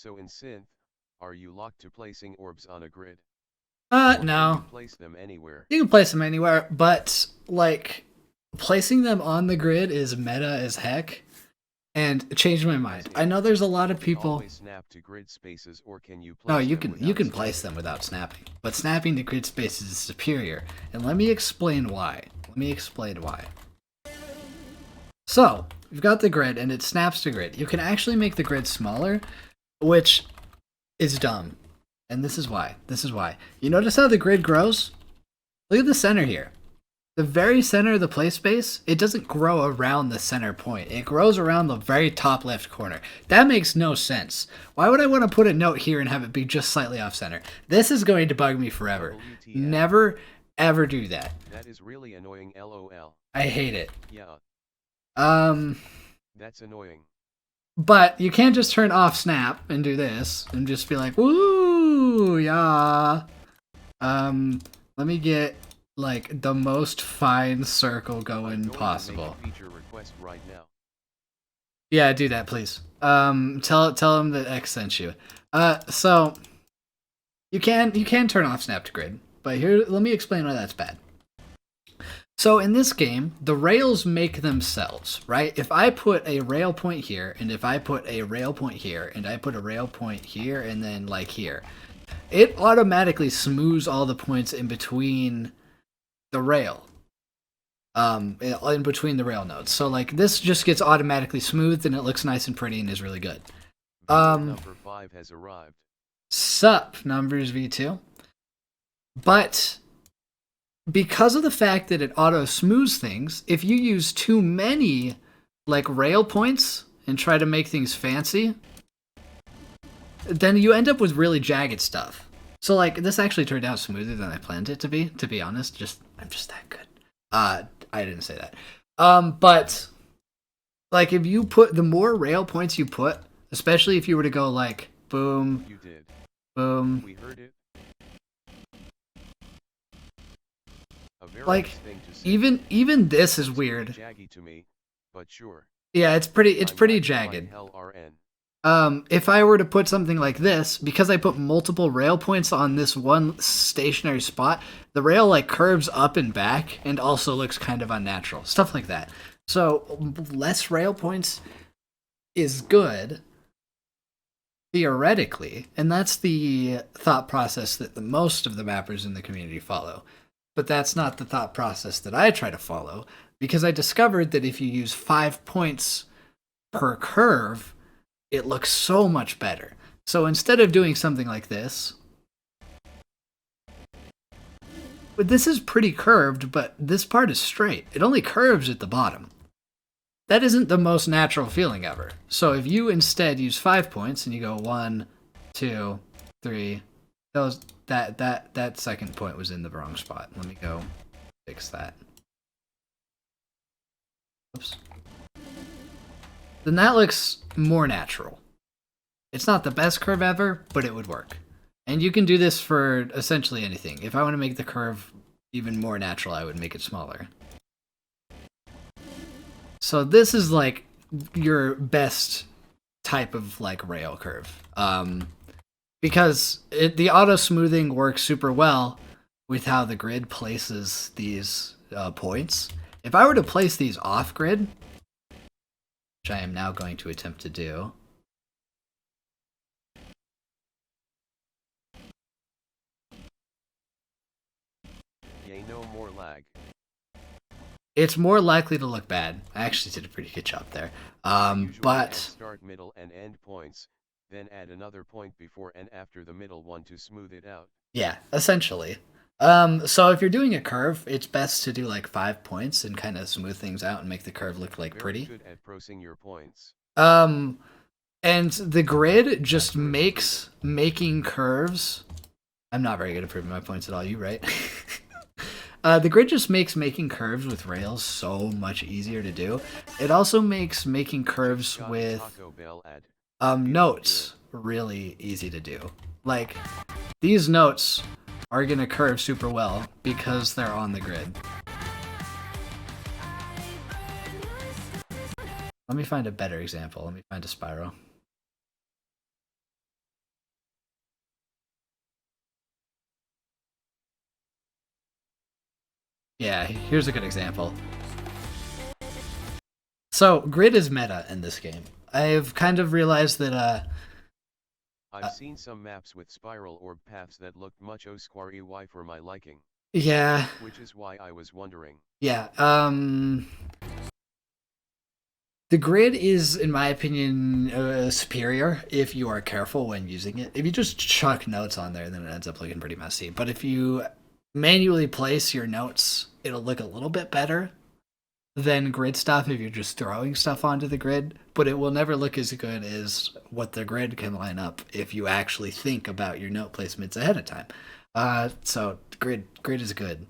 So in Synth, are you locked to placing orbs on a grid? Or can you No. place them anywhere? You can place them anywhere, but like placing them on the grid is meta as heck and changed my As mind. I in, know there's a lot do of they people. always snap to grid spaces or can you No, place you them can without place snapping? them without snapping, but snapping to grid spaces is superior. And let me explain why. Let me explain why. So, you've got the grid and it snaps to grid. You can actually make the grid smaller, which is dumb. And this is why. This is why. You notice how the grid grows? Look at the center here. The very center of the play space, it doesn't grow around the center point. It grows around the very top left corner. That makes no sense. Why would I want to put a note here and have it be just slightly off center? This is going to bug me forever. WTF. Never, ever do that. That is really annoying lol. I hate it. Yeah, Um, that's annoying. but you can't just turn off snap and do this and just be like, woo, yeah. Um, let me get like the most fine circle I'm going going to make a possible. feature request right now. Yeah, do that, please. Tell him that X sent you. So you can turn off snap to grid, but here let me explain why that's bad. So in this game, the rails make themselves, right? If I put a rail point here, and if I put a rail point here, and I put a rail point here, and then like here, it automatically smooths all the points in between the rail. In between the rail nodes. So like this just gets automatically smoothed and it looks nice and pretty and is really good. Viewer Um, number 5 has arrived. Sup, numbers V2. But because of the fact that it auto smooths things, if you use too many like rail points and try to make things fancy, then you end up with really jagged stuff. So like this actually turned out smoother than I planned it to be honest. I'm just that good. I didn't say that. But like if you put the more rail points you put, especially if you were to go like boom, You did. boom, We heard it. A very like nice thing to say. even this is Seems weird. jaggy to me, but sure. Yeah, it's I'm pretty not gonna lie, jagged. hell RN. If I were to put something like this, because I put multiple rail points on this one stationary spot, the rail like curves up and back and also looks kind of unnatural. Stuff like that. So less rail points is good theoretically, and that's the thought process that the most of the mappers in the community follow. But that's not the thought process that I try to follow because I discovered that if you use 5 points per curve, it looks so much better. So instead of doing something like this, but this is pretty curved, but this part is straight. It only curves at the bottom. That isn't the most natural feeling ever. So if you instead use 5 points and you go 1, 2, 3, that second point was in the wrong spot. Let me go fix that. Oops. Then that looks more natural. It's not the best curve ever, but it would work. And you can do this for essentially anything. If I want to make the curve even more natural, I would make it smaller. So this is like your best type of like rail curve. Because the auto smoothing works super well with how the grid places these points. If I were to place these off grid, which I am now going to attempt to do, Yay, no more lag. it's more likely to look bad. I actually did a pretty good job there. Usually add But start, middle, and end points, then add another point before and after the middle one to smooth it out. yeah, essentially. So if you're doing a curve, it's best to do like 5 points and kind of smooth things out and make the curve look like Very pretty. good at prosing your points. Um, and the grid just makes making curves. I'm not very good at proving my points at all. You right? The grid just makes making curves with rails so much easier to do. It also makes making curves Got a with Taco Bell ad. notes really easy to do. Like these notes are gonna curve super well because they're on the grid. Let me find a better example. Let me find a spiral. Yeah, here's a good example. So, grid is meta in this game. I've kind of realized that, I've seen some maps with spiral orb paths that looked much squarey for my liking. yeah, Which is why I was wondering. yeah, the grid is, in my opinion, superior if you are careful when using it. If you just chuck notes on there, then it ends up looking pretty messy. But if you manually place your notes, it'll look a little bit better than grid stuff if you're just throwing stuff onto the grid. But it will never look as good as what the grid can line up if you actually think about your note placements ahead of time. So grid is good.